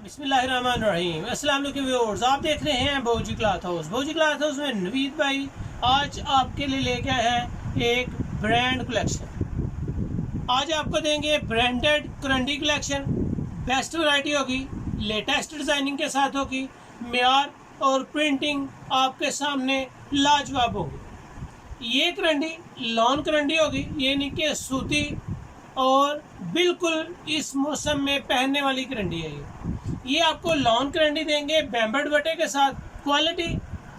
बिस्मिल्लाहिर्रहमानिर्रहीम। अस्सलाम वालेकुम व्यूअर्स, आप देख रहे हैं भोजी क्लॉथ हाउस। भोजी क्लॉथ हाउस में नवीद भाई आज आपके लिए लेके आए हैं एक ब्रांड कलेक्शन। आज आपको देंगे ब्रांडेड करंडी कलेक्शन। बेस्ट वैरायटी होगी, लेटेस्ट डिज़ाइनिंग के साथ होगी, मेयार और प्रिंटिंग आपके सामने लाजवाब होगी। ये करंडी लॉन करंडी होगी, ये नहीं कि सूती, और बिल्कुल इस मौसम में पहनने वाली करंडी है। ये आपको लॉन करंडी देंगे बैम्बर दुपट्टे के साथ, क्वालिटी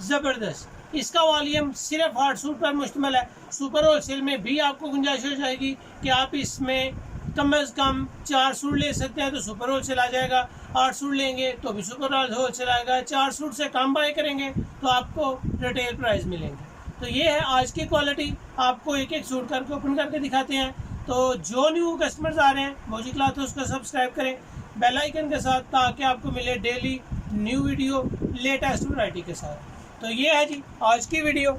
ज़बरदस्त। इसका वॉल्यूम सिर्फ 8 सूट पर मुश्तमिल है। सुपर होलसेल में भी आपको गुंजाइश हो जाएगी कि आप इसमें कम अज़ कम 4 सूट ले सकते हैं तो सुपर होलसेल आ जाएगा। 8 सूट लेंगे तो भी सुपर होलसेल आएगा। 4 सूट से कम बाय करेंगे तो आपको रिटेल प्राइस मिलेंगे। तो ये है आज की क्वालिटी। आपको एक एक सूट करके ओपन करके दिखाते हैं। तो जो न्यू कस्टमर्स आ रहे हैं भोजी क्लॉथ हाउस को सब्सक्राइब करें बेल आइकन के साथ, ताकि आपको मिले daily new video latest variety के साथ। तो ये है जी आज की वीडियो।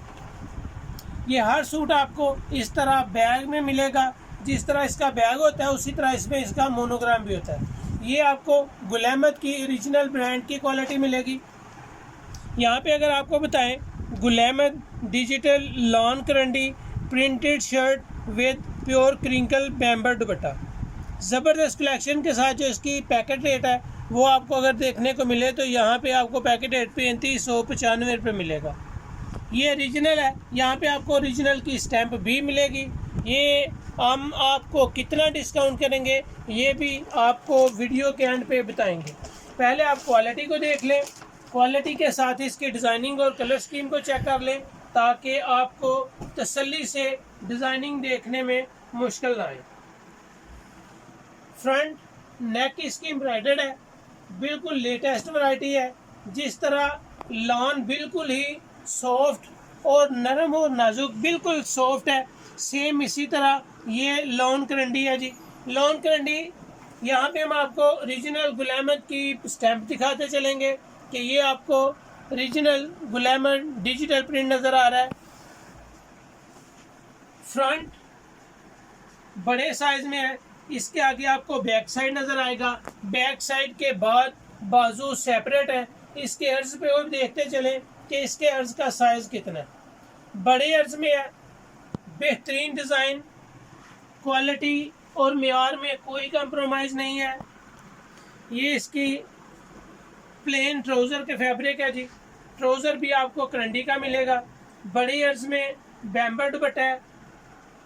ये हर सूट आपको इस तरह बैग में मिलेगा। जिस तरह इसका बैग होता है उसी तरह इसमें इसका मोनोग्राम भी होता है। ये आपको गुल अहमद की ओरिजिनल ब्रांड की क्वालिटी मिलेगी। यहाँ पे अगर आपको बताएं, Gul Ahmed digital lawn karandi printed shirt with pure crinkle बैम्बर दुपट्टा, ज़बरदस्त कलेक्शन के साथ। जो इसकी पैकेट रेट है वो आपको अगर देखने को मिले तो यहाँ पे आपको पैकेट रेट 3595 रुपये मिलेगा। ये ओरिजिनल है। यहाँ पे आपको ओरिजिनल की स्टैंप भी मिलेगी। ये हम आपको कितना डिस्काउंट करेंगे ये भी आपको वीडियो के एंड पे बताएंगे। पहले आप क्वालिटी को देख लें, क्वालिटी के साथ इसकी डिज़ाइनिंग और कलर स्कीम को चेक कर लें, ताकि आपको तसल्ली से डिज़ाइनिंग देखने में मुश्किल ना आए। फ्रंट नेक इसकी एम्ब्रॉयडर्ड है, बिल्कुल लेटेस्ट वैरायटी है। जिस तरह लॉन बिल्कुल ही सॉफ्ट और नरम और नाजुक, बिल्कुल सॉफ्ट है, सेम इसी तरह ये लॉन करंडी है जी। लॉन करंडी यहाँ पे हम आपको ओरिजिनल गुल अहमद की स्टैंप दिखाते चलेंगे कि ये आपको ओरिजिनल गुल अहमद डिजिटल प्रिंट नज़र आ रहा है। फ्रंट बड़े साइज में है। इसके आगे आपको बैक साइड नज़र आएगा। बैक साइड के बाद बाजू सेपरेट है। इसके अर्ज पे और देखते चलें कि इसके अर्ज का साइज़ कितना है। बड़े अर्ज में है। बेहतरीन डिज़ाइन, क्वालिटी और मेयार में कोई कंप्रोमाइज़ नहीं है। ये इसकी प्लेन ट्राउज़र के फैब्रिक है जी। ट्राउज़र भी आपको करंडी का मिलेगा। बड़े अर्ज में बैम्बर दुपट्टा है।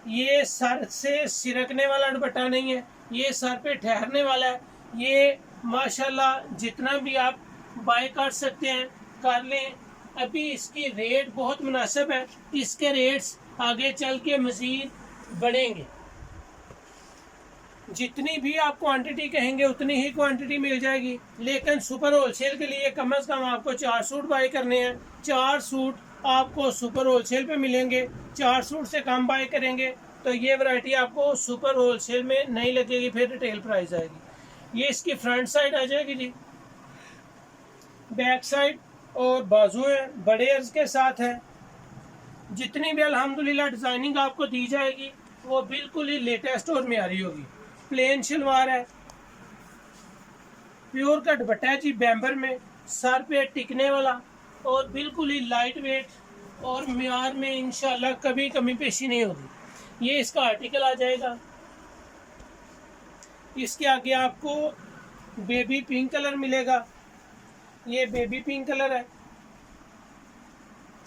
ये सर से सिरकने वाला दुपट्टा नहीं है, ये सर पे ठहरने वाला है। ये माशाल्लाह जितना भी आप बाय कर सकते हैं कर लें। अभी इसकी रेट बहुत मुनासिब है। इसके रेट्स आगे चल के मज़ीद बढ़ेंगे। जितनी भी आप क्वांटिटी कहेंगे उतनी ही क्वांटिटी मिल जाएगी। लेकिन सुपर होलसेल के लिए कम से कम आपको 4 सूट बाय करने हैं। 4 सूट आपको सुपर होलसेल पे मिलेंगे। 4 सूट से कम बाय करेंगे तो ये वैरायटी आपको सुपर होलसेल में नहीं लगेगी, फिर रिटेल प्राइस आएगी। ये इसकी फ्रंट साइड आ जाएगी जी। बैक साइड और बाजू है, बड़े अर्ज के साथ है। जितनी भी अल्हम्दुलिल्लाह डिज़ाइनिंग आपको दी जाएगी वो बिल्कुल ही लेटेस्ट और मेयारी होगी। प्लेन शलवार है, प्योर का दुपट्टा है जी बैम्बर में, सर पे टिकने वाला और बिल्कुल ही लाइट वेट और मेयार में इंशाल्लाह कभी कमी पेशी नहीं होगी। ये इसका आर्टिकल आ जाएगा। इसके आगे आपको बेबी पिंक कलर मिलेगा। ये बेबी पिंक कलर है।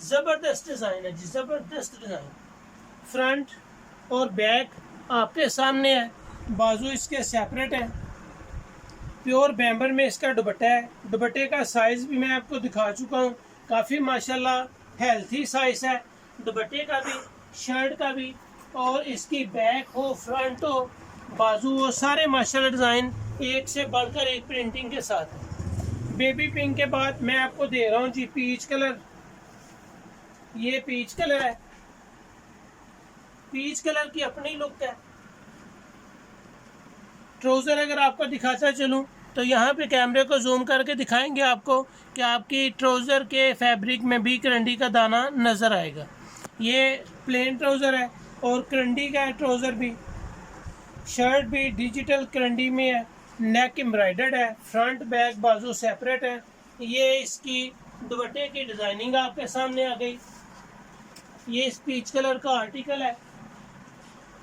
ज़बरदस्त डिज़ाइन है जी, ज़बरदस्त डिज़ाइन। फ्रंट और बैक आपके सामने है। बाजू इसके सेपरेट है। प्योर बैम्बर में इसका दुपट्टा है। दुपट्टे का साइज़ भी मैं आपको दिखा चुका हूँ। काफ़ी माशाल्लाह हेल्थी साइज़ है दुपट्टे का भी, शर्ट का भी, और इसकी बैक हो, फ्रंट हो, बाजू हो, सारे माशाल्लाह डिज़ाइन एक से बढ़कर एक प्रिंटिंग के साथ है। बेबी पिंक के बाद मैं आपको दे रहा हूँ जी पीच कलर। ये पीच कलर है। पीच कलर की अपनी लुक है। ट्राउज़र अगर आपको दिखाता चलूँ तो यहाँ पे कैमरे को जूम करके दिखाएंगे आपको कि आपकी ट्राउज़र के फैब्रिक में भी करंडी का दाना नज़र आएगा। ये प्लेन ट्राउज़र है और करंडी का है ट्राउज़र भी। शर्ट भी डिजिटल करंडी में है। नेक एम्ब्रॉयडर्ड है, फ्रंट बैक बाजू सेपरेट है। ये इसकी दुपट्टे की डिजाइनिंग आपके सामने आ गई। ये स्पीच कलर का आर्टिकल है।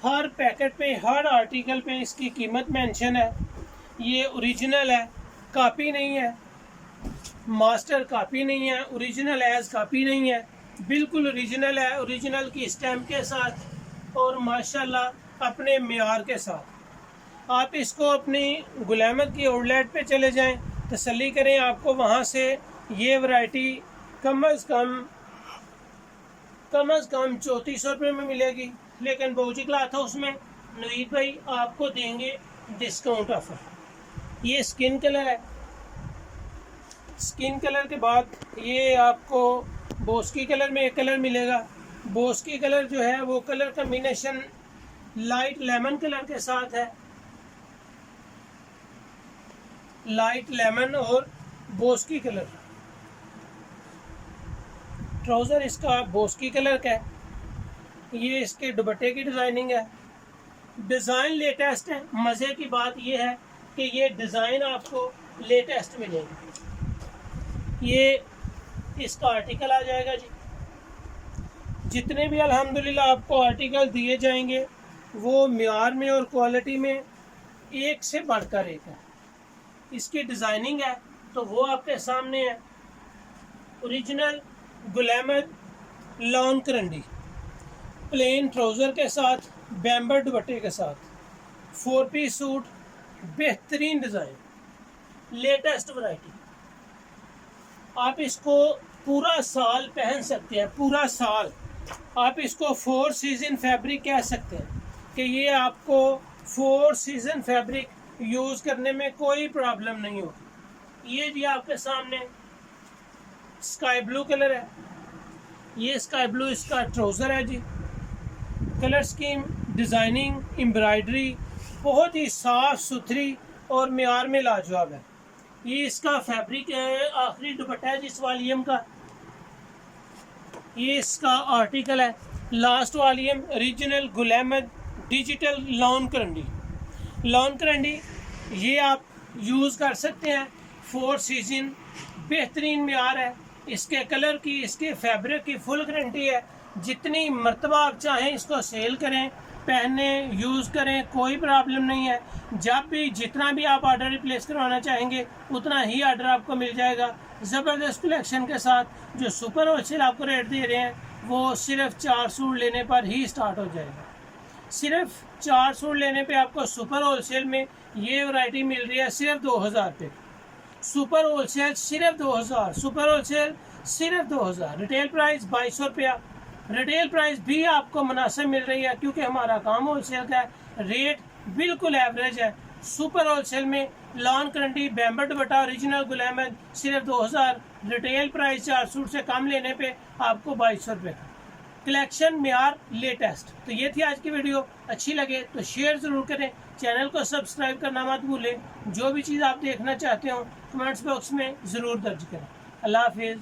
हर पैकेट पे, हर आर्टिकल पे इसकी कीमत मेंशन है। ये ओरिजिनल है, कॉपी नहीं है, मास्टर कॉपी नहीं है, ओरिजिनल एज कॉपी नहीं है, बिल्कुल ओरिजिनल है, ओरिजिनल की स्टैम्प के साथ और माशाल्लाह अपने मेयार के साथ। आप इसको अपनी गुल अहमद की आउटलेट पे चले जाएं, तसल्ली करें, आपको वहाँ से ये वैरायटी कम अज़ कम 3400 रुपये में मिलेगी। लेकिन बाबूजी क्लॉथ हाउस में नवीद भाई आपको देंगे डिस्काउंट ऑफर। ये स्किन कलर है। स्किन कलर के बाद ये आपको बोस्की कलर में एक कलर मिलेगा। बोस्की कलर जो है वो colour combination light lemon colour के साथ है। लाइट लेमन और बोस्की कलर। ट्राउज़र इसका बोस्की कलर का है। ये इसके दुपट्टे की डिज़ाइनिंग है। डिज़ाइन लेटेस्ट है। मज़े की बात यह है कि ये डिज़ाइन आपको लेटेस्ट मिलेगी। ये इसका आर्टिकल आ जाएगा जी। जितने भी अल्हम्दुलिल्लाह आपको आर्टिकल दिए जाएंगे वो मियार में और क्वालिटी में एक से बढ़कर एक है। इसकी डिज़ाइनिंग है तो वो आपके सामने है। Original Gul Ahmed lawn करंडी, plane trouser के साथ, बैम्बर दुपट्टे के साथ, 4 पीस सूट, बेहतरीन डिज़ाइन, लेटेस्ट वैरायटी। आप इसको पूरा साल पहन सकते हैं, पूरा साल। आप इसको 4 सीज़न फैब्रिक कह सकते हैं कि ये आपको 4 सीज़न फैब्रिक यूज़ करने में कोई प्रॉब्लम नहीं होगी। ये जी आपके सामने स्काई ब्लू कलर है। ये स्काई ब्लू इसका ट्राउज़र है जी। कलर स्कीम, डिज़ाइनिंग, एम्ब्रॉयडरी बहुत ही साफ़ सुथरी और मेयार में लाजवाब है। ये इसका फैब्रिक है, आखिरी दुपट्टा है जिस वॉल्यूम का। ये इसका आर्टिकल है, लास्ट वॉल्यूम, ओरिजिनल गुल अहमद डिजिटल लॉन करंडी। लॉन करंडी ये आप यूज़ कर सकते हैं 4 सीज़न। बेहतरीन मेयार है। इसके कलर की, इसके फैब्रिक की फुल गारंटी है। जितनी मर्तबा आप चाहें इसको सेल करें, पहने, यूज़ करें, कोई प्रॉब्लम नहीं है। जब भी जितना भी आप ऑर्डर रिप्लेस करवाना चाहेंगे उतना ही ऑर्डर आपको मिल जाएगा। ज़बरदस्त कलेक्शन के साथ जो सुपर होलसेल आपको रेट दे रहे हैं वो सिर्फ 4 सूट लेने पर ही स्टार्ट हो जाएगा। सिर्फ 4 सूट लेने पे आपको सुपर होलसेल में ये वैरायटी मिल रही है सिर्फ 2000 रुपये। सुपर होलसेल सिर्फ 2000, सुपर होलसेल सिर्फ 2000। रिटेल प्राइस 2200 रुपया। रिटेल प्राइस भी आपको मुनासिब मिल रही है क्योंकि हमारा काम होलसेल का है। रेट बिल्कुल एवरेज है। सुपर होलसेल में लॉन करंटी बैम्बर दुपट्टा ओरिजिनल गुल अहमद सिर्फ 2000। रिटेल प्राइस 4 सूट से कम लेने पे आपको 2200 रुपये का। कलेक्शन मेयार लेटेस्ट। तो ये थी आज की वीडियो। अच्छी लगे तो शेयर ज़रूर करें, चैनल को सब्सक्राइब करना मत भूलें। जो भी चीज़ आप देखना चाहते हो कमेंट्स बॉक्स में ज़रूर दर्ज करें। अल्लाह हाफिज़।